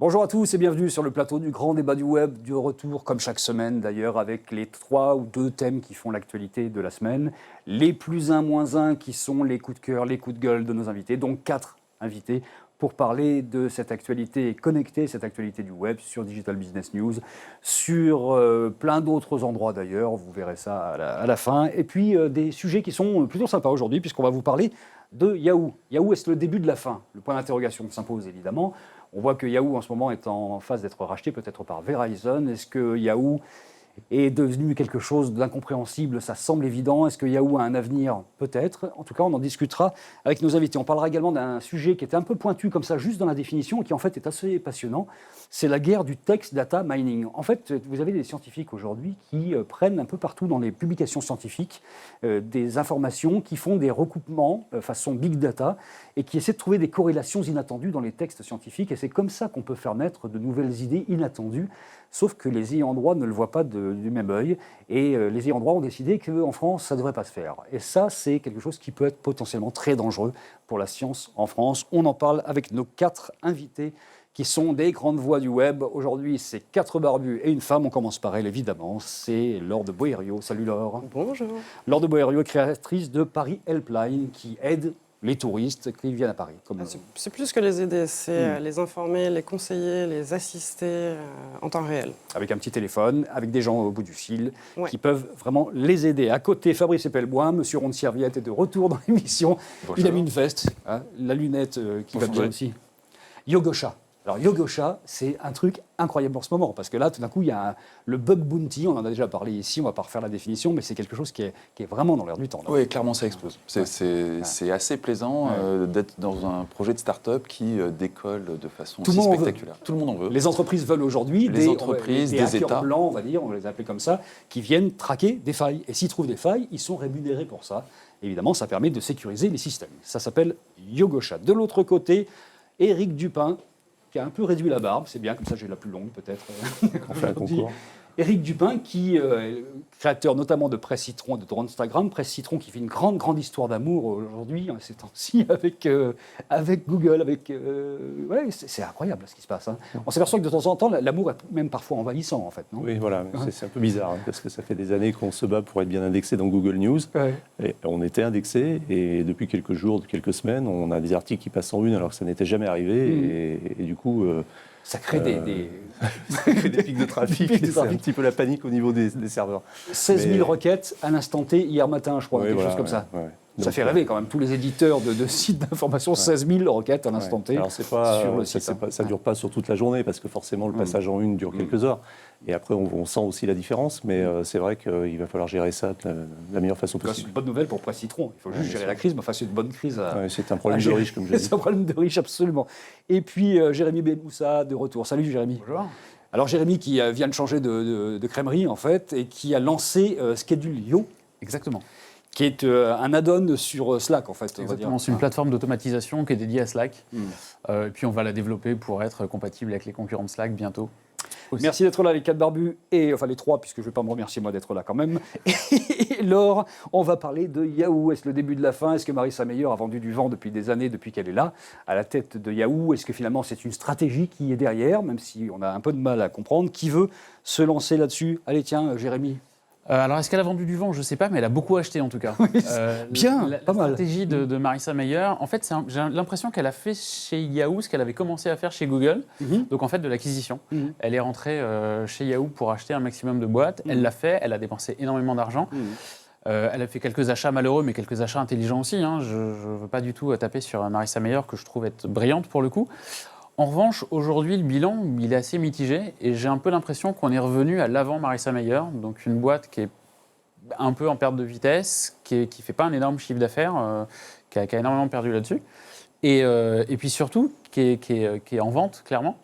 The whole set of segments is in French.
Bonjour à tous et bienvenue sur le plateau du grand débat du web, du retour comme chaque semaine d'ailleurs avec les 3 ou 2 thèmes qui font l'actualité de la semaine, les plus un moins un qui sont les coups de cœur, les coups de gueule de nos invités, donc 4 invités pour parler de cette actualité connectée, cette actualité du web sur Digital Business News, sur plein d'autres endroits d'ailleurs, vous verrez ça à la fin, et puis des sujets qui sont plutôt sympas aujourd'hui puisqu'on va vous parler de Yahoo. Yahoo, est-ce le début de la fin? Le point d'interrogation s'impose évidemment. On voit que Yahoo, en ce moment, est en phase d'être racheté peut-être par Verizon. Est-ce que Yahoo est devenu quelque chose d'incompréhensible? Ça semble évident. Est-ce que Yahoo a un avenir? Peut-être. En tout cas, on en discutera avec nos invités. On parlera également d'un sujet qui était un peu pointu comme ça, juste dans la définition, et qui en fait est assez passionnant. C'est la guerre du text data mining. En fait, vous avez des scientifiques aujourd'hui qui prennent un peu partout dans les publications scientifiques des informations, qui font des recoupements façon big data et qui essaient de trouver des corrélations inattendues dans les textes scientifiques. Et c'est comme ça qu'on peut faire naître de nouvelles idées inattendues. Sauf que les ayants droit ne le voient pas du même œil. Et les ayants droit ont décidé qu'en France, ça ne devrait pas se faire. Et ça, c'est quelque chose qui peut être potentiellement très dangereux pour la science en France. On en parle avec nos 4 invités qui sont des grandes voix du web. Aujourd'hui, c'est 4 barbus et une femme. On commence par elle, évidemment. C'est Laure de Boério. Salut Laure. Bonjour. Laure de Boério, créatrice de Paris Helpline, qui aide les touristes qui viennent à Paris. C'est plus que les aider, c'est les informer, les conseiller, les assister en temps réel. Avec un petit téléphone, avec des gens au bout du fil, qui peuvent vraiment les aider. À côté, Fabrice Epelboin, Monsieur Ronde-Serviette est de retour dans l'émission. Bonjour. Il a mis une veste, la lunette qui va bien aussi. Yogosha. Alors Yogosha, c'est un truc incroyable en ce moment, parce que là, tout d'un coup, il y a le bug bounty, on en a déjà parlé ici, on ne va pas refaire la définition, mais c'est quelque chose qui est vraiment dans l'air du temps. Là. Oui, clairement, ça explose. C'est assez plaisant d'être dans un projet de start-up qui décolle de façon aussi spectaculaire. Tout le monde en veut. Les entreprises veulent aujourd'hui des hackers blancs, on va dire, on va les appeler comme ça, qui viennent traquer des failles. Et s'ils trouvent des failles, ils sont rémunérés pour ça. Évidemment, ça permet de sécuriser les systèmes. Ça s'appelle Yogosha. De l'autre côté, Éric Dupin, qui a un peu réduit la barbe, c'est bien, comme ça j'ai la plus longue peut-être. On fait un concours. Éric Dupin, qui est créateur notamment de Presse Citron, de Instagram, Presse Citron qui fait une grande histoire d'amour aujourd'hui, ces temps-ci, avec Google, c'est incroyable ce qui se passe. Hein. On s'aperçoit que de temps en temps, l'amour est même parfois envahissant en fait, non? Oui, voilà, c'est un peu bizarre, parce que ça fait des années qu'on se bat pour être bien indexé dans Google News, et on était indexé, et depuis quelques jours, quelques semaines, on a des articles qui passent en une alors que ça n'était jamais arrivé, et du coup... ça crée des pics de trafic, c'est un petit peu la panique au niveau des serveurs. 16 000 requêtes à l'instant T hier matin, je crois, quelque chose comme ça. Ouais. Ça fait rêver quand même, tous les éditeurs de sites d'information, 16 000 requêtes à l'instant T. Alors sur le site. Ça ne dure pas sur toute la journée, parce que forcément le passage en une dure quelques heures. Et après, on sent aussi la différence, mais c'est vrai qu'il va falloir gérer ça de la meilleure façon possible. C'est une bonne nouvelle pour Presse Citron. Il faut juste gérer la crise, mais enfin, c'est une bonne crise. C'est un problème de riche, comme je dis. C'est un problème de riche, absolument. Et puis, Jérémy Benmoussa, de retour. Salut, Jérémy. Bonjour. Alors, Jérémy, qui vient de changer de crèmerie, en fait, et qui a lancé Schedule.io. Exactement. Qui est un add-on sur Slack, en fait. Exactement, c'est une plateforme d'automatisation qui est dédiée à Slack. Et puis, on va la développer pour être compatible avec les concurrents de Slack bientôt. Aussi. Merci d'être là, les 4 barbus, enfin les 3, puisque je ne vais pas me remercier moi d'être là quand même. Et Laure, on va parler de Yahoo. Est-ce le début de la fin? Est-ce que Marissa Mayer a vendu du vent depuis des années, depuis qu'elle est là, à la tête de Yahoo? Est-ce que finalement c'est une stratégie qui est derrière, même si on a un peu de mal à comprendre? Qui veut se lancer là-dessus? Allez, tiens, Jérémy. Alors, est-ce qu'elle a vendu du vent? Je ne sais pas, mais elle a beaucoup acheté en tout cas. Bien, pas mal. La stratégie de Marissa Mayer, en fait, j'ai l'impression qu'elle a fait chez Yahoo ce qu'elle avait commencé à faire chez Google, donc en fait de l'acquisition. Elle est rentrée chez Yahoo pour acheter un maximum de boîtes. Elle l'a fait, elle a dépensé énormément d'argent. Elle a fait quelques achats malheureux, mais quelques achats intelligents aussi. Hein. Je ne veux pas du tout taper sur Marissa Mayer, que je trouve être brillante pour le coup. En revanche, aujourd'hui, le bilan, il est assez mitigé et j'ai un peu l'impression qu'on est revenu à l'avant Marissa Mayer, donc une boîte qui est un peu en perte de vitesse, qui ne fait pas un énorme chiffre d'affaires, qui a énormément perdu là-dessus, et puis surtout qui est en vente, clairement.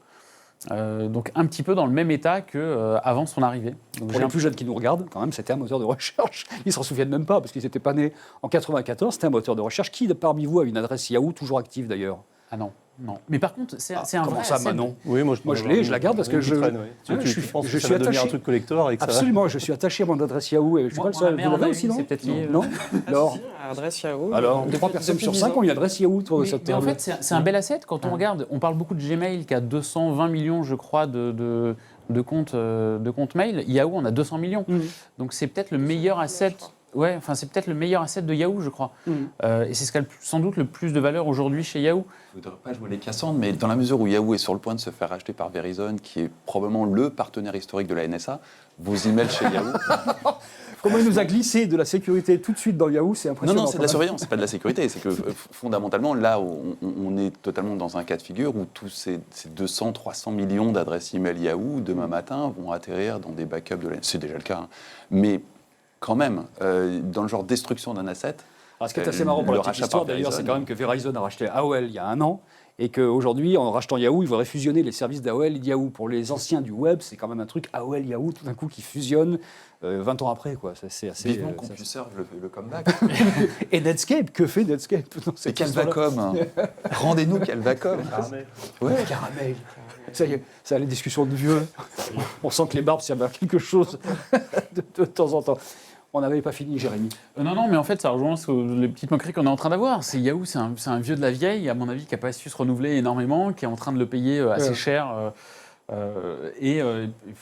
Donc un petit peu dans le même état qu'avant son arrivée. Donc, pour les plus jeunes qui nous regardent, quand même, c'était un moteur de recherche. Ils ne s'en souviennent même pas, parce qu'ils n'étaient pas nés en 94, c'était un moteur de recherche. Qui, parmi vous, a une adresse Yahoo toujours active d'ailleurs? Ah non. Non. Mais par contre, c'est un Comment vrai ça, asset. Manon? Oui, moi je l'ai, je la garde parce que je pense que suis ça va devenir un attaché. truc collector et que Absolument, je suis attaché à mon adresse Yahoo. Et je suis pas le seul. Vous l'avez aussi, non? C'est peut-être lié. Non. Alors, Si, adresse Yahoo. alors, Depuis- 3 personnes depuis sur 10 5 ans. ont une adresse Yahoo. Mais en fait, c'est un bel asset quand on regarde. On parle beaucoup de Gmail qui a 220 millions, je crois, de comptes mail. Yahoo, on a 200 millions. Donc c'est peut-être le meilleur asset. Ouais, enfin c'est peut-être le meilleur asset de Yahoo, je crois. Et c'est ce qui a sans doute le plus de valeur aujourd'hui chez Yahoo. Je ne voudrais pas jouer les Cassandres, mais dans la mesure où Yahoo est sur le point de se faire racheter par Verizon, qui est probablement le partenaire historique de la NSA, vos emails chez Yahoo... Comment il nous a glissé de la sécurité tout de suite dans Yahoo, c'est impressionnant. Non, c'est de la surveillance, c'est pas de la sécurité. C'est que fondamentalement, là, on est totalement dans un cas de figure où tous ces 200, 300 millions d'adresses email Yahoo, demain matin, vont atterrir dans des backups de la... C'est déjà le cas. Hein. Mais quand même, dans le genre destruction d'un asset... Alors, ce qui est assez marrant pour la petite histoire, d'ailleurs, c'est quand même que Verizon a racheté AOL il y a 1 an. Et qu'aujourd'hui, en rachetant Yahoo, ils voudraient fusionner les services d'AOL et de Yahoo. Pour les anciens du web, c'est quand même un truc AOL, Yahoo, tout d'un coup, qui fusionnent 20 ans après. Quoi. C'est assez, Vivement CompuServe le comeback. Et Netscape, que fait Netscape dans C'est cette histoire-là? Calvacom. Hein. Rendez-nous Calvacom. Ouais, caramel. Ça y est, ça, les discussions de vieux. On sent que les barbes servent à quelque chose de temps en temps. On n'avait pas fini, Jérémy. Non, mais en fait, ça rejoint les petites moqueries qu'on est en train d'avoir. C'est Yahoo, c'est un vieux de la vieille, à mon avis, qui n'a pas su se renouveler énormément, qui est en train de le payer assez cher.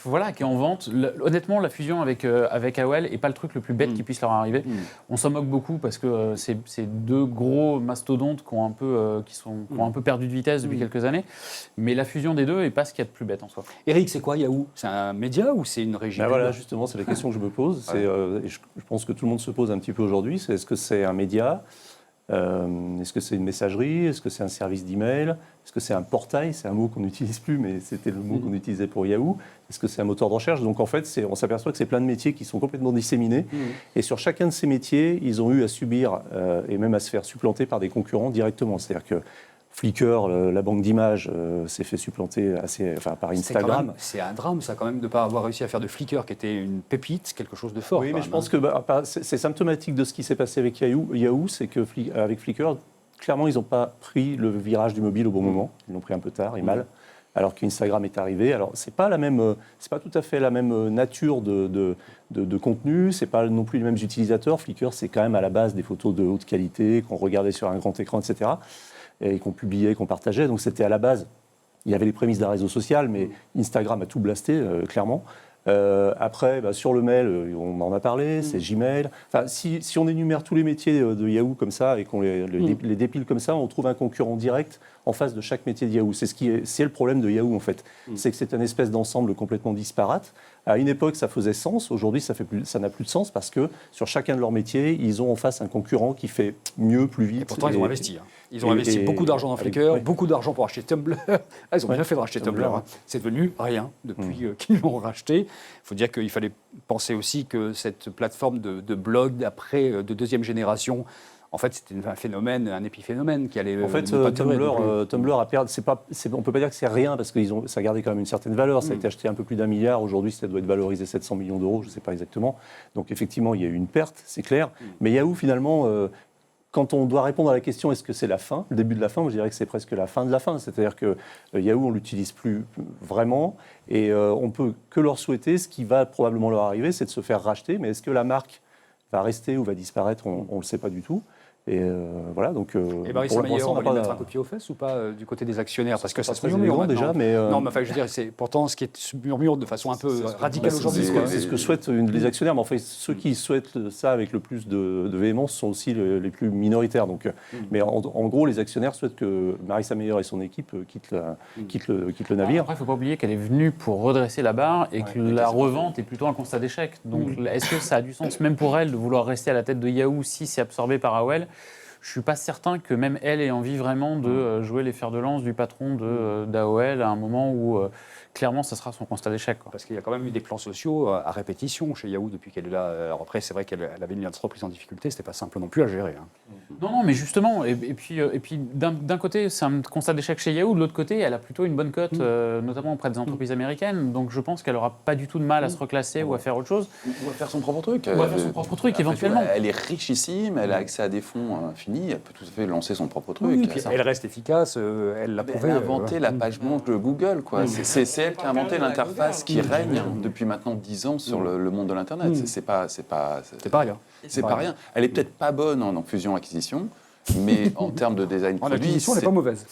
Voilà, qui est en vente. Honnêtement, la fusion avec AOL n'est pas le truc le plus bête qui puisse leur arriver. On s'en moque beaucoup parce que c'est deux gros mastodontes qui ont un peu perdu de vitesse depuis quelques années. Mais la fusion des deux n'est pas ce qu'il y a de plus bête en soi. Eric, c'est quoi Yahoo? C'est un média ou c'est une régie? Ben voilà, justement, c'est la question que je me pose. Et je pense que tout le monde se pose un petit peu aujourd'hui. C'est est-ce que c'est un média? Est-ce que c'est une messagerie? Est-ce que c'est un service d'email? Est-ce que c'est un portail? C'est un mot qu'on n'utilise plus, mais c'était le mot qu'on utilisait pour Yahoo. Est-ce que c'est un moteur de recherche? Donc en fait, on s'aperçoit que c'est plein de métiers qui sont complètement disséminés. Et sur chacun de ces métiers, ils ont eu à subir et même à se faire supplanter par des concurrents directement. C'est-à-dire que Flickr, la banque d'images, s'est fait supplanter par Instagram. C'est un drame, ça, quand même, de ne pas avoir réussi à faire de Flickr, qui était une pépite, quelque chose de fort. Oui, mais je pense que c'est symptomatique de ce qui s'est passé avec Yahoo, c'est qu'avec Flickr, clairement, ils n'ont pas pris le virage du mobile au bon moment. Ils l'ont pris un peu tard et mal, alors qu'Instagram est arrivé. Alors, c'est pas tout à fait la même nature de contenu, c'est pas non plus les mêmes utilisateurs. Flickr, c'est quand même à la base des photos de haute qualité qu'on regardait sur un grand écran, etc., et qu'on publiait, qu'on partageait. Donc c'était à la base, il y avait les prémices d'un réseau social, mais Instagram a tout blasté, clairement. Après, sur le mail, on en a parlé, c'est Gmail. Enfin, si on énumère tous les métiers de Yahoo comme ça et qu'on les dépile comme ça, on trouve un concurrent direct en face de chaque métier de Yahoo. C'est le problème de Yahoo, en fait. C'est que c'est une espèce d'ensemble complètement disparate. À une époque, ça faisait sens. Aujourd'hui, ça n'a plus de sens parce que sur chacun de leurs métiers, ils ont en face un concurrent qui fait mieux, plus vite. Et pourtant, ils ont investi. Ils ont investi beaucoup d'argent dans Flickr, beaucoup d'argent pour acheter Tumblr. Ils ont bien fait de racheter Tumblr. Hein. C'est devenu rien depuis qu'ils l'ont racheté. Il faut dire qu'il fallait penser aussi que cette plateforme de blog de deuxième génération, en fait, c'était un phénomène, un épiphénomène qui allait. En fait, Tumblr a perdu. On ne peut pas dire que c'est rien parce que ça a gardé quand même une certaine valeur. Ça a été acheté un peu plus d'1 milliard. Aujourd'hui, ça doit être valorisé 700 millions d'euros. Je ne sais pas exactement. Donc, effectivement, il y a eu une perte, c'est clair. Mais Yahoo, finalement, quand on doit répondre à la question est-ce que c'est la fin, le début de la fin, je dirais que c'est presque la fin de la fin. C'est-à-dire que Yahoo, on ne l'utilise plus vraiment. Et on ne peut que leur souhaiter. Ce qui va probablement leur arriver, c'est de se faire racheter. Mais est-ce que la marque va rester ou va disparaître? On ne le sait pas du tout. Et voilà, donc et Barry Samayer, on va lui mettre un copier aux fesses ou pas du côté des actionnaires? Parce que ça se murmure déjà, mais... Non, mais enfin, je veux dire, c'est pourtant ce qui se murmure de façon un peu radicale aujourd'hui. C'est ce que souhaitent les actionnaires, mais en fait, ceux qui souhaitent ça avec le plus de véhémence sont aussi les plus minoritaires. Donc, mais en gros, les actionnaires souhaitent que Marissa Mayer et son équipe quittent le navire. Après, il ne faut pas oublier qu'elle est venue pour redresser la barre et que la revente est plutôt un constat d'échec. Donc, est-ce que ça a du sens, même pour elle, de vouloir rester à la tête de Yahoo si c'est absorbé par AOL? Je ne suis pas certain que même elle ait envie vraiment de jouer les fers de lance du patron d'AOL à un moment où clairement, ça sera son constat d'échec, quoi. Parce qu'il y a quand même eu des plans sociaux à répétition chez Yahoo depuis qu'elle est là. Alors après, c'est vrai qu'elle avait une entreprise en difficulté, c'était pas simple non plus à gérer. Non, mais justement, et puis d'un côté, c'est un constat d'échec chez Yahoo, de l'autre côté, elle a plutôt une bonne cote, notamment auprès des entreprises américaines, donc je pense qu'elle n'aura pas du tout de mal à se reclasser ou à faire autre chose. Ou à faire son propre truc. Ou à faire son propre truc, éventuellement. Elle est richissime, elle a accès à des fonds infinis, elle peut tout à fait lancer son propre truc. Oui, puis elle reste efficace, elle l'a prouvé. Elle a inventé la page blanche de Google, quoi. C'est elle qui a inventé l'interface qui règne depuis maintenant 10 ans sur le monde de l'Internet. C'est pas rien. C'est pas rien. Elle est peut-être pas bonne en fusion-acquisition, mais en termes de design En produit, acquisition, elle n'est pas mauvaise.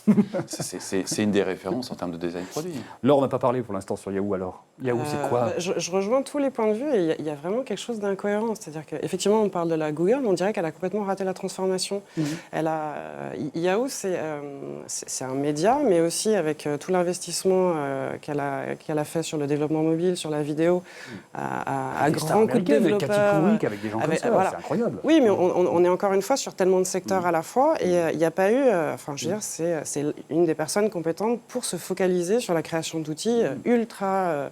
c'est une des références en termes de design produit. Laure, on n'a pas parlé pour l'instant sur Yahoo alors. Yahoo, c'est quoi je rejoins tous les points de vue et il y a vraiment quelque chose d'incohérent. C'est-à-dire qu'effectivement, on parle de la Google, mais on dirait qu'elle a complètement raté la transformation. Yahoo, c'est un média, mais aussi avec tout l'investissement qu'elle a fait sur le développement mobile, sur la vidéo, à grands coups de développeurs. Cathy Couric, avec des gens comme ça, voilà. C'est incroyable. Oui, mais on est encore une fois sur tellement de secteurs à la fois et il n'y a pas eu... Enfin, je veux dire, c'est une des personnes compétentes pour se focaliser sur la création d'outils ultra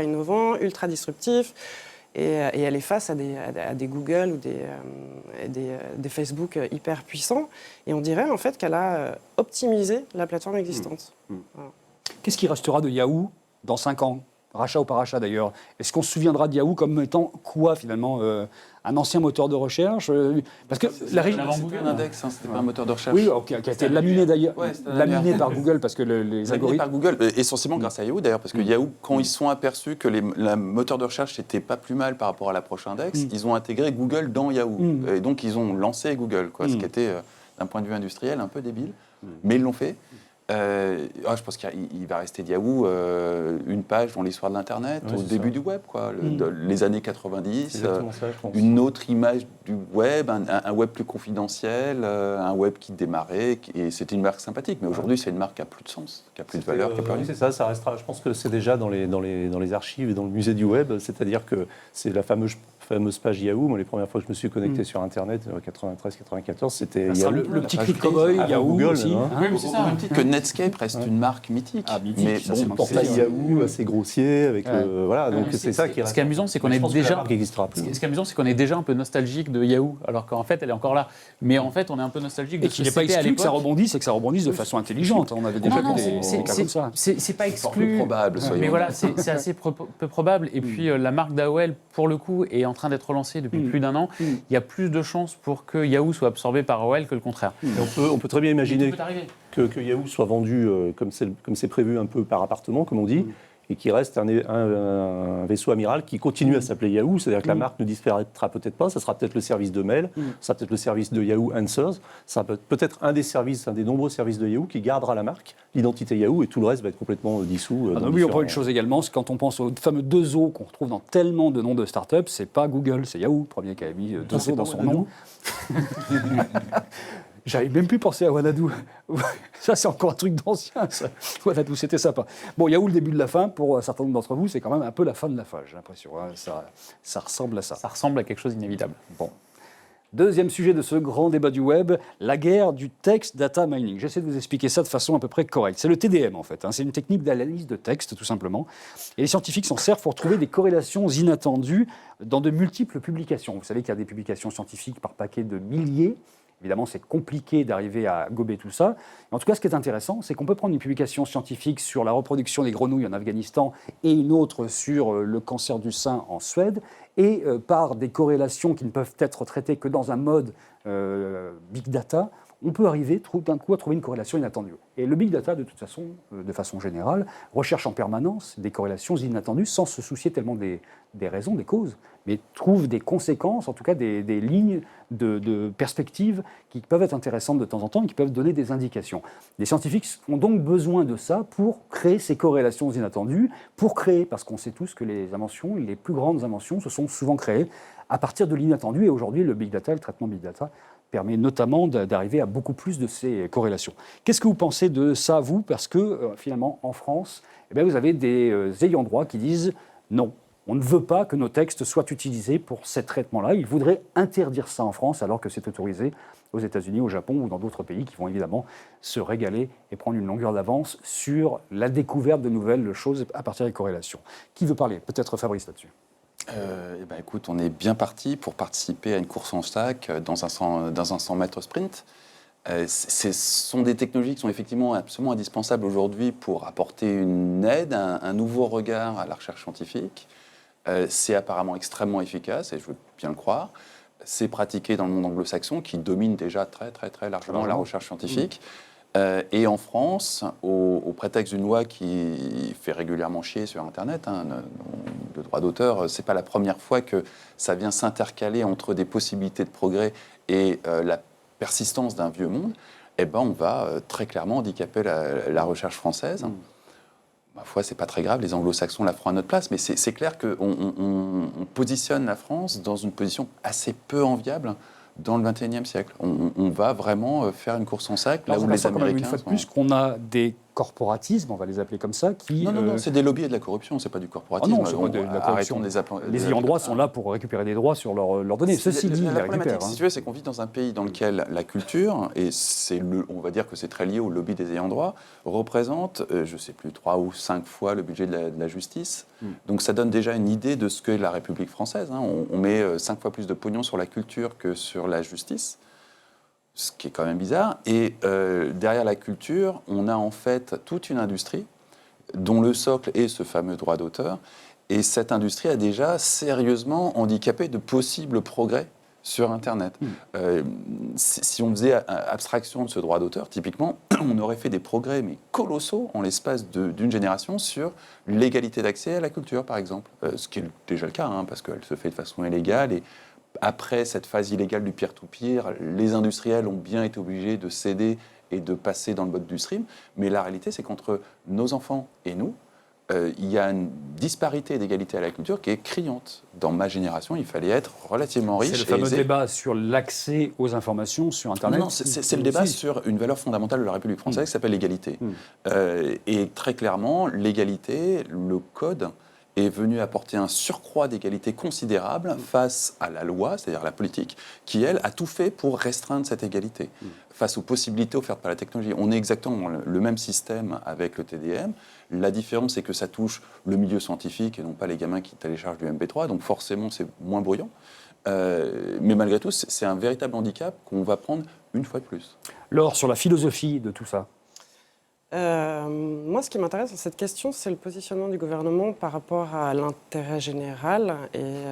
innovants, ultra disruptifs. Et elle est face à des Google ou des Facebook hyper puissants. Et on dirait en fait qu'elle a optimisé la plateforme existante. Voilà. Qu'est-ce qui restera de Yahoo dans 5 ans ? Rachat ou pas rachat d'ailleurs. Est-ce qu'on se souviendra de Yahoo comme étant quoi finalement un ancien moteur de recherche Parce que la régie... C'était un index, c'était pas un moteur de recherche. Oui, qui a été laminé d'ailleurs, laminé par Google parce que les algorithmes... par Google, essentiellement grâce à Yahoo d'ailleurs, parce que Yahoo, quand ils sont aperçus que le moteur de recherche n'était pas plus mal par rapport à l'approche index, ils ont intégré Google dans Yahoo. Et donc ils ont lancé Google, ce qui était d'un point de vue industriel un peu débile, mais ils l'ont fait. Je pense qu'il va rester de Yahoo une page dans l'histoire de l'Internet, au début du web, les années 90, une autre image du web, un web plus confidentiel, un web qui démarrait, et c'était une marque sympathique, mais aujourd'hui c'est une marque qui a plus de sens, qui a plus de valeur, qui a plus rien. C'est ça restera, je pense que c'est déjà dans les archives et dans le musée du web, c'est-à-dire que c'est la fameuse page Yahoo. Moi, les premières fois que je me suis connecté sur Internet, 93-94, c'était Yahoo. Le petit cri de cow-boy, Yahoo Google aussi. Oui, c'est ça. Que Netscape reste une marque mythique. Mais Le portail Yahoo assez grossier, avec voilà, donc c'est ça qui reste. Ce qui est amusant, c'est qu'on est déjà... Ce qui est amusant, c'est qu'on est déjà un peu nostalgique de Yahoo, alors qu'en fait, elle est encore là. Mais en fait, on est un peu nostalgique de Et ce qu'il que n'est pas c'était à exclu que ça l'époque. rebondisse et que ça rebondisse de façon intelligente. On avait déjà vu des cas comme ça. C'est pas exclu. Peu probable, soyons. Mais voilà, c'est assez peu probable. Et puis, la marque d'AOL, pour le coup, est en train d'être relancée depuis plus d'un an. Il y a plus de chances pour que Yahoo soit absorbé par AOL que le contraire. On peut très bien imaginer Tout peut arriver. que Yahoo soit vendu comme c'est prévu un peu par appartement, comme on dit, et qu'il reste un vaisseau amiral qui continue à s'appeler Yahoo, c'est-à-dire que la marque ne disparaîtra peut-être pas, ça sera peut-être le service de mail, ça sera peut-être le service de Yahoo Answers, ça sera peut-être un des nombreux services de Yahoo qui gardera la marque, l'identité Yahoo, et tout le reste va être complètement dissous. N'oublions pas une chose également, c'est quand on pense aux fameux 2 O qu'on retrouve dans tellement de noms de start-up, c'est pas Google, c'est Yahoo, le premier qui a mis 2 O dans son nom. J'avais même plus pensé à Wanadoo. Ça, c'est encore un truc d'ancien, ça. Wanadoo, c'était sympa. Bon, Yahoo, le début de la fin, pour un certain nombre d'entre vous, c'est quand même un peu la fin de la fin, j'ai l'impression. Ça ressemble à ça. Ça ressemble à quelque chose d'inévitable. Bon. Deuxième sujet de ce grand débat du web, la guerre du text data mining. J'essaie de vous expliquer ça de façon à peu près correcte. C'est le TDM, en fait. C'est une technique d'analyse de texte, tout simplement. Et les scientifiques s'en servent pour trouver des corrélations inattendues dans de multiples publications. Vous savez qu'il y a des publications scientifiques par paquet de milliers. Évidemment, c'est compliqué d'arriver à gober tout ça. En tout cas, ce qui est intéressant, c'est qu'on peut prendre une publication scientifique sur la reproduction des grenouilles en Afghanistan et une autre sur le cancer du sein en Suède, et par des corrélations qui ne peuvent être traitées que dans un mode big data, on peut arriver d'un coup à trouver une corrélation inattendue. Et le big data, de toute façon, de façon générale, recherche en permanence des corrélations inattendues sans se soucier tellement des raisons, des causes, mais trouve des conséquences, en tout cas des lignes de perspectives qui peuvent être intéressantes de temps en temps et qui peuvent donner des indications. Les scientifiques ont donc besoin de ça pour créer ces corrélations inattendues, parce qu'on sait tous que les inventions, les plus grandes inventions, se sont souvent créées à partir de l'inattendu. Et aujourd'hui, le big data, le traitement big data, permet notamment d'arriver à beaucoup plus de ces corrélations. Qu'est-ce que vous pensez de ça, vous ? Parce que, finalement, en France, vous avez des ayants droit qui disent non. On ne veut pas que nos textes soient utilisés pour ces traitements-là. Ils voudraient interdire ça en France alors que c'est autorisé aux États-Unis, au Japon ou dans d'autres pays qui vont évidemment se régaler et prendre une longueur d'avance sur la découverte de nouvelles choses à partir des corrélations. Qui veut parler? Peut-être Fabrice là-dessus. Écoute, on est bien parti pour participer à une course en sac dans un 100 mètres sprint. Ce sont des technologies qui sont effectivement absolument indispensables aujourd'hui pour apporter une aide, un nouveau regard à la recherche scientifique. C'est apparemment extrêmement efficace, et je veux bien le croire. C'est pratiqué dans le monde anglo-saxon, qui domine déjà très largement la recherche scientifique. Et en France, au prétexte d'une loi qui fait régulièrement chier sur Internet, le droit d'auteur, c'est pas la première fois que ça vient s'intercaler entre des possibilités de progrès et la persistance d'un vieux monde. Eh ben, on va très clairement handicaper la recherche française. Ma foi, c'est pas très grave, les anglo-saxons la feront à notre place, mais c'est clair qu'on positionne la France dans une position assez peu enviable dans le XXIe siècle. On va vraiment faire une course en sac, là où les Américains... Une fois de plus qu'on a des corporatismes, on va les appeler comme ça, qui... Non, c'est des lobbies et de la corruption, c'est pas du corporatisme. Ah non, c'est pas de la corruption. Les ayants droit sont là pour récupérer des droits sur leurs données. Ceci dit, la problématique, si tu veux, c'est qu'on vit dans un pays dans lequel la culture, et on va dire que c'est très lié au lobby des ayants droit, représente, je sais plus, 3 ou 5 fois le budget de la justice. Donc ça donne déjà une idée de ce qu'est la République française. On met 5 fois plus de pognon sur la culture que sur la justice, ce qui est quand même bizarre. Et derrière la culture, on a en fait toute une industrie dont le socle est ce fameux droit d'auteur. Et cette industrie a déjà sérieusement handicapé de possibles progrès sur Internet. Si on faisait abstraction de ce droit d'auteur, typiquement, on aurait fait des progrès mais colossaux en l'espace d'une génération sur l'égalité d'accès à la culture, par exemple. Ce qui est déjà le cas, parce qu'elle se fait de façon illégale. Et après cette phase illégale du peer-to-peer, les industriels ont bien été obligés de céder et de passer dans le mode du stream. Mais la réalité, c'est qu'entre nos enfants et nous, il y a une disparité d'égalité à la culture qui est criante. Dans ma génération, il fallait être relativement riche. C'est le fameux débat sur l'accès aux informations sur Internet. Non, c'est le débat sur une valeur fondamentale de la République française qui s'appelle l'égalité. Et très clairement, l'égalité, le code, est venu apporter un surcroît d'égalité considérable face à la loi, c'est-à-dire la politique, qui, elle, a tout fait pour restreindre cette égalité. Face aux possibilités offertes par la technologie. On est exactement dans le même système avec le TDM. La différence, c'est que ça touche le milieu scientifique et non pas les gamins qui téléchargent du MP3, donc forcément, c'est moins bruyant. Mais malgré tout, c'est un véritable handicap qu'on va prendre une fois de plus. Laure, sur la philosophie de tout ça. Moi, ce qui m'intéresse dans cette question, c'est le positionnement du gouvernement par rapport à l'intérêt général et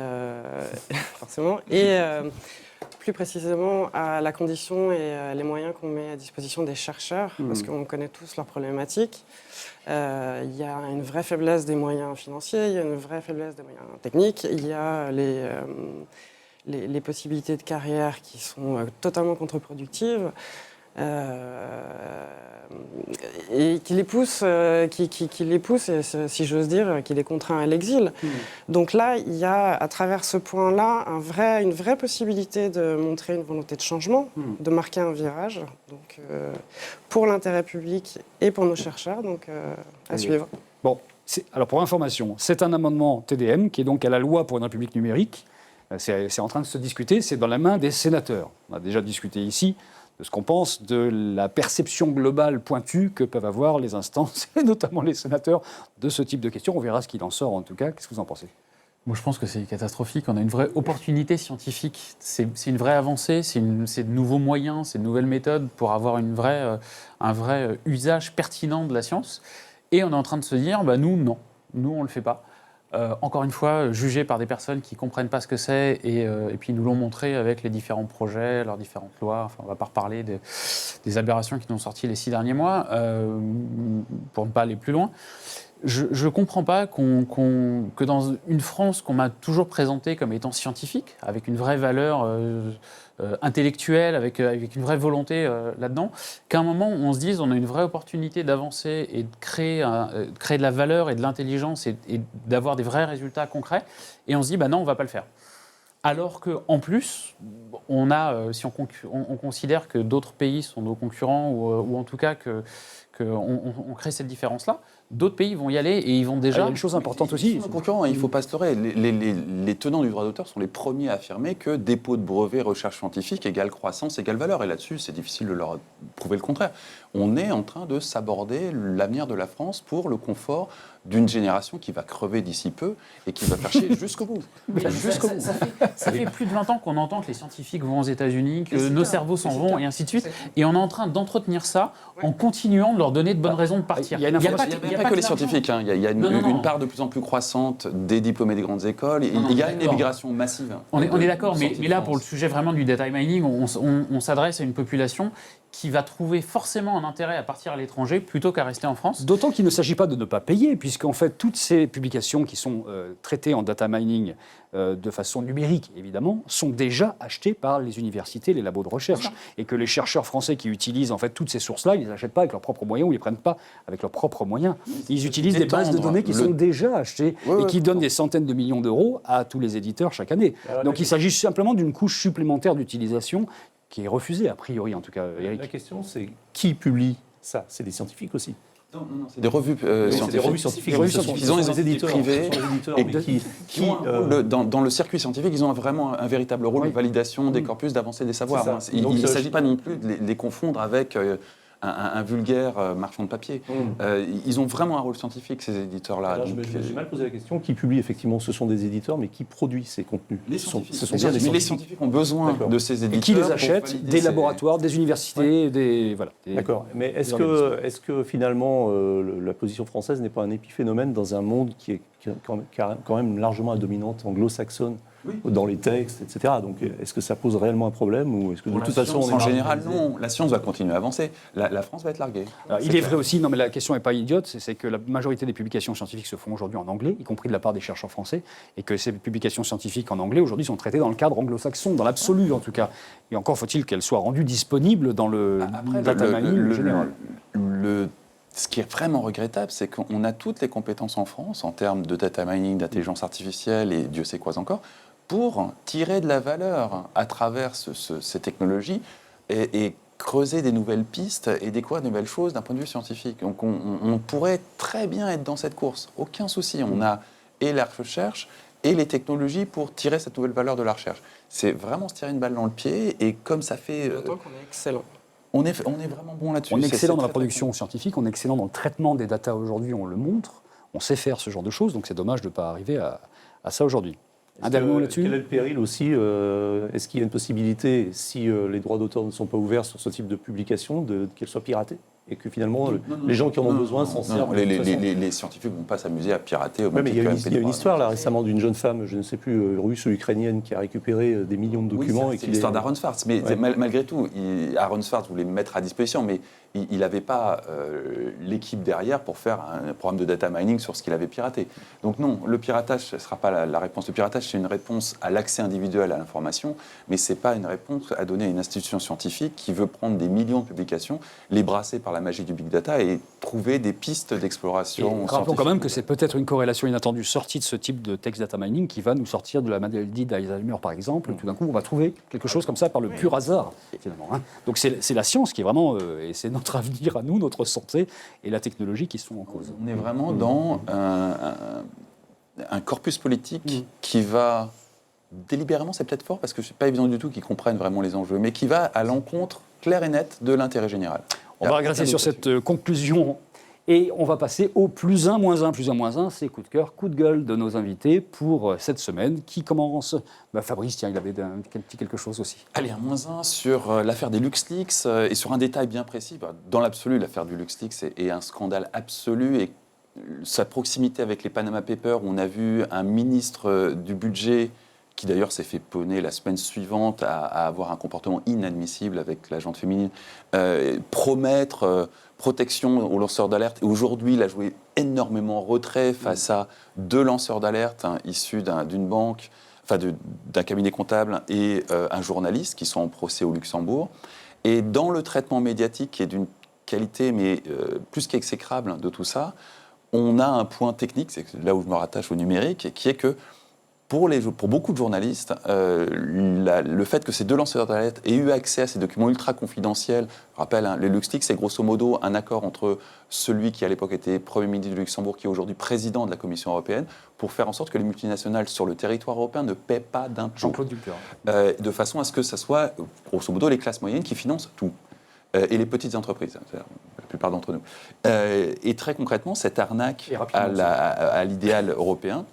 plus précisément à la condition et les moyens qu'on met à disposition des chercheurs, parce qu'on connaît tous leurs problématiques. Il y a une vraie faiblesse des moyens financiers, il y a une vraie faiblesse des moyens techniques, il y a les possibilités de carrière qui sont totalement contre-productives. Et qui les pousse, si j'ose dire, qui les contraint à l'exil. Donc là, il y a, à travers ce point-là, une vraie possibilité de montrer une volonté de changement, de marquer un virage, donc, pour l'intérêt public et pour nos chercheurs, donc à suivre. Bon, alors pour information, c'est un amendement TDM qui est donc à la loi pour une République numérique. C'est en train de se discuter, c'est dans la main des sénateurs. On a déjà discuté ici de ce qu'on pense de la perception globale pointue que peuvent avoir les instances, et notamment les sénateurs, de ce type de questions. On verra ce qu'il en sort en tout cas. Qu'est-ce que vous en pensez ? Moi, je pense que c'est catastrophique. On a une vraie opportunité scientifique. C'est une vraie avancée, c'est de nouveaux moyens, c'est de nouvelles méthodes pour avoir un vrai usage pertinent de la science. Et on est en train de se dire, nous, non. Nous, on ne le fait pas. Encore une fois, jugés par des personnes qui ne comprennent pas ce que c'est et puis nous l'ont montré avec les différents projets, leurs différentes lois. Enfin, on ne va pas reparler des aberrations qui nous ont sorti les 6 derniers mois, pour ne pas aller plus loin. Je ne comprends pas que dans une France qu'on m'a toujours présentée comme étant scientifique, avec une vraie valeur intellectuelle, avec une vraie volonté là-dedans, qu'à un moment on se dise on a une vraie opportunité d'avancer et de créer de la valeur et de l'intelligence et d'avoir des vrais résultats concrets, et on se dit non, on ne va pas le faire. Alors qu'en plus, on a, si on considère que d'autres pays sont nos concurrents, ou en tout cas qu'on crée cette différence-là, d'autres pays vont y aller et ils vont Il y déjà... a une chose importante aussi. Ils sont concurrents, il ne faut pas se leurrer. Les tenants du droit d'auteur sont les premiers à affirmer que dépôt de brevets, recherche scientifique égale croissance, égale valeur. Et là-dessus, c'est difficile de leur prouver le contraire. On est en train de s'aborder l'avenir de la France pour le confort d'une génération qui va crever d'ici peu et qui va faire chier jusqu'au bout. Ça fait plus de 20 ans qu'on entend que les scientifiques vont aux États-Unis, que nos cerveaux s'en vont et ainsi de suite. Et on est en train d'entretenir ça en continuant de leur donner de bonnes raisons de partir. Il y a pas que les scientifiques, hein. Il y a une part de plus en plus croissante des diplômés des grandes écoles. Il y a une émigration massive. On est d'accord, mais là, pour le sujet vraiment du data mining, on s'adresse à une population qui va trouver forcément un intérêt à partir à l'étranger plutôt qu'à rester en France. D'autant qu'il ne s'agit pas de ne pas payer, puisqu'en fait, toutes ces publications qui sont traitées en data mining de façon numérique, évidemment, sont déjà achetées par les universités, les labos de recherche. Et que les chercheurs français qui utilisent en fait toutes ces sources-là, ils ne les achètent pas avec leurs propres moyens ou ils ne les prennent pas avec leurs propres moyens. Ils utilisent des bases de données qui sont déjà achetées et qui donnent des centaines de millions d'euros à tous les éditeurs chaque année. Donc il s'agit simplement d'une couche supplémentaire d'utilisation qui est refusée, a priori en tout cas, Eric. La question, c'est qui publie ça? C'est des scientifiques aussi. Non, c'est des revues scientifiques. C'est des revues scientifiques. Ils ont des éditeurs privés. Et dans le circuit scientifique, ils ont vraiment un véritable rôle de validation des corpus, d'avancée des savoirs. Il ne s'agit pas non plus de les confondre avec un vulgaire marchand de papier. Ils ont vraiment un rôle scientifique, ces éditeurs-là. J'ai mal posé la question. Qui publie effectivement? Ce sont des éditeurs, mais qui produit ces contenus? Les scientifiques. Les scientifiques ont besoin de ces éditeurs. Et qui les achètent? Des laboratoires, des universités, voilà. D'accord. Mais est-ce que finalement la position française n'est pas un épiphénomène dans un monde qui est quand même largement à dominante anglo-saxonne dans les textes, etc. Donc, est-ce que ça pose réellement un problème ou est-ce que de toute façon, en général, non. La science va continuer à avancer. La France va être larguée. Alors, il est vrai aussi, non mais la question n'est pas idiote, c'est que la majorité des publications scientifiques se font aujourd'hui en anglais, y compris de la part des chercheurs français, et que ces publications scientifiques en anglais aujourd'hui sont traitées dans le cadre anglo-saxon, dans l'absolu en tout cas. Et encore faut-il qu'elles soient rendues disponibles dans le data mining général. Ce qui est vraiment regrettable, c'est qu'on a toutes les compétences en France en termes de data mining, d'intelligence artificielle et Dieu sait quoi encore, pour tirer de la valeur à travers ces technologies et creuser des nouvelles pistes et découvrir de nouvelles choses d'un point de vue scientifique. Donc on pourrait très bien être dans cette course, aucun souci. On a et la recherche et les technologies pour tirer cette nouvelle valeur de la recherche. C'est vraiment se tirer une balle dans le pied et comme ça fait... D'autant qu'on est excellent. On est vraiment bon là-dessus. On est excellent dans la production scientifique, on est excellent dans le traitement des datas aujourd'hui, on le montre, on sait faire ce genre de choses, donc c'est dommage de ne pas arriver à ça aujourd'hui. Un dernier mot là-dessus ? Quel est le péril aussi est-ce qu'il y a une possibilité, si les droits d'auteur ne sont pas ouverts sur ce type de publication, qu'elles soient piratées ? Et que finalement, les gens qui en ont besoin s'en servent. Les scientifiques ne vont pas s'amuser à pirater. Mais il y a une histoire là récemment d'une jeune femme, je ne sais plus, russe ou ukrainienne, qui a récupéré des millions de documents. C'est l'histoire d'Aaron Swartz. Mais malgré tout, Aaron Swartz voulait mettre à disposition, mais il n'avait pas l'équipe derrière pour faire un programme de data mining sur ce qu'il avait piraté. Donc non, le piratage, ce ne sera pas la réponse. Le piratage, c'est une réponse à l'accès individuel à l'information, mais ce n'est pas une réponse à donner à une institution scientifique qui veut prendre des millions de publications, les brasser par la magie du big data et trouver des pistes d'exploration. Rappelons quand même que c'est peut-être une corrélation inattendue sortie de ce type de text data mining qui va nous sortir de la maladie d'Alzheimer, par exemple. Tout d'un coup, on va trouver quelque chose comme ça par le pur hasard, finalement. Donc c'est la science qui est vraiment, et c'est notre avenir à nous, notre santé et la technologie qui sont en cause. On est vraiment dans un corpus politique qui va délibérément, c'est peut-être fort parce que c'est pas évident du tout qu'ils comprennent vraiment les enjeux, mais qui va à l'encontre claire et nette de l'intérêt général. On va régresser sur cette conclusion et on va passer au plus un, moins un, c'est coup de cœur, coup de gueule de nos invités pour cette semaine qui commence. Fabrice, tiens, il avait un petit quelque chose aussi. Allez, un -1 sur l'affaire des LuxLeaks et sur un détail bien précis. Dans l'absolu, l'affaire du LuxLeaks est un scandale absolu et sa proximité avec les Panama Papers, où on a vu un ministre du budget qui d'ailleurs s'est fait poney la semaine suivante à avoir un comportement inadmissible avec l'agente féminine, promettre protection aux lanceurs d'alerte. Et aujourd'hui, il a joué énormément en retrait face à 2 lanceurs d'alerte issus d'une banque, d'un cabinet comptable et un journaliste qui sont en procès au Luxembourg. Et dans le traitement médiatique qui est d'une qualité, mais plus qu'exécrable de tout ça, on a un point technique, c'est là où je me rattache au numérique, qui est que Pour beaucoup de journalistes, le fait que ces deux lanceurs d'alerte aient eu accès à ces documents ultra confidentiels, je rappelle, les LuxLeaks, c'est grosso modo un accord entre celui qui à l'époque était Premier ministre du Luxembourg, qui est aujourd'hui président de la Commission européenne, pour faire en sorte que les multinationales sur le territoire européen ne paient pas d'impôts. Jean-Claude Juncker. De façon à ce que ce soit, grosso modo, les classes moyennes qui financent tout. Et les petites entreprises, c'est-à-dire la plupart d'entre nous. Et très concrètement, cette arnaque à l'idéal européen,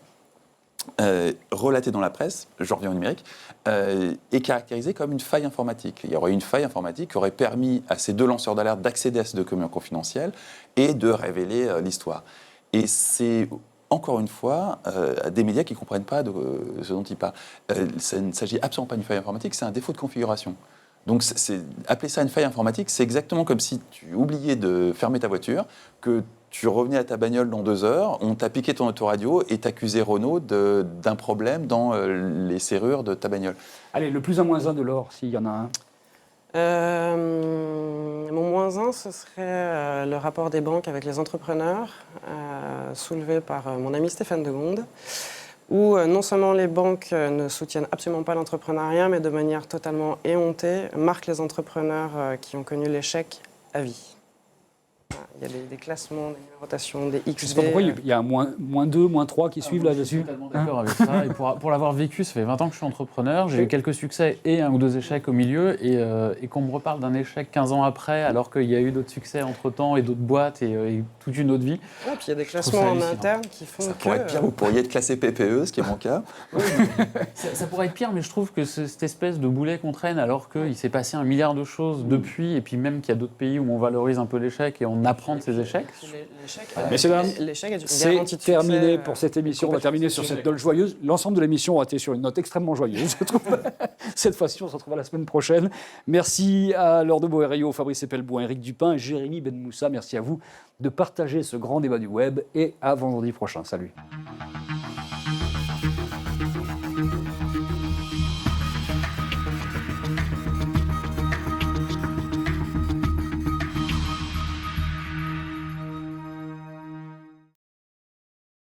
relatée dans la presse, je reviens au numérique, est caractérisée comme une faille informatique. Il y aurait une faille informatique qui aurait permis à ces deux lanceurs d'alerte d'accéder à ces documents confidentiels et de révéler l'histoire. Et c'est, encore une fois, des médias qui ne comprennent pas de ce dont ils parlent. Ça ne s'agit absolument pas d'une faille informatique, c'est un défaut de configuration. Donc, appeler ça une faille informatique, c'est exactement comme si tu oubliais de fermer ta voiture, que tu revenais à ta bagnole dans 2 heures, on t'a piqué ton autoradio et t'accusais Renault d'un problème dans les serrures de ta bagnole. Allez, le plus un moins un de l'or, s'il y en a un. Mon moins 1, ce serait le rapport des banques avec les entrepreneurs, soulevé par mon ami Stéphane Degonde, où non seulement les banques ne soutiennent absolument pas l'entrepreneuriat, mais de manière totalement éhontée, marquent les entrepreneurs qui ont connu l'échec à vie. Il y a des classements, des numérotations, des XD. Je ne sais pas pourquoi il y a un moins 2, moins 3 qui suivent là-dessus. Je suis totalement d'accord avec ça. Et pour l'avoir vécu, ça fait 20 ans que je suis entrepreneur. J'ai eu quelques succès et 1 ou 2 échecs au milieu. Et qu'on me reparle d'un échec 15 ans après, alors qu'il y a eu d'autres succès entre-temps et d'autres boîtes et toute une autre vie. Ouais, puis il y a des classements en interne qui font ça pourrait être pire, vous pourriez être classé PPE, ce qui est mon cas. Oui, ça pourrait être pire, mais je trouve que cette espèce de boulet qu'on traîne, alors qu'il s'est passé 1 milliard de choses depuis, et puis même qu'il y a d'autres pays où on valorise un peu l'échec et on apprend de ces échecs. Messieurs, dames, l'échec est une c'est garantie de terminé succès, pour cette émission. On va terminer sur cette note joyeuse. L'ensemble de l'émission a été sur une note extrêmement joyeuse, je trouve. Cette fois-ci, on se retrouvera la semaine prochaine. Merci à Laure de Boério, Fabrice Epelboin, Éric Dupin et Jérémy Benmoussa. Merci à vous de partager ce grand débat du web et à vendredi prochain. Salut.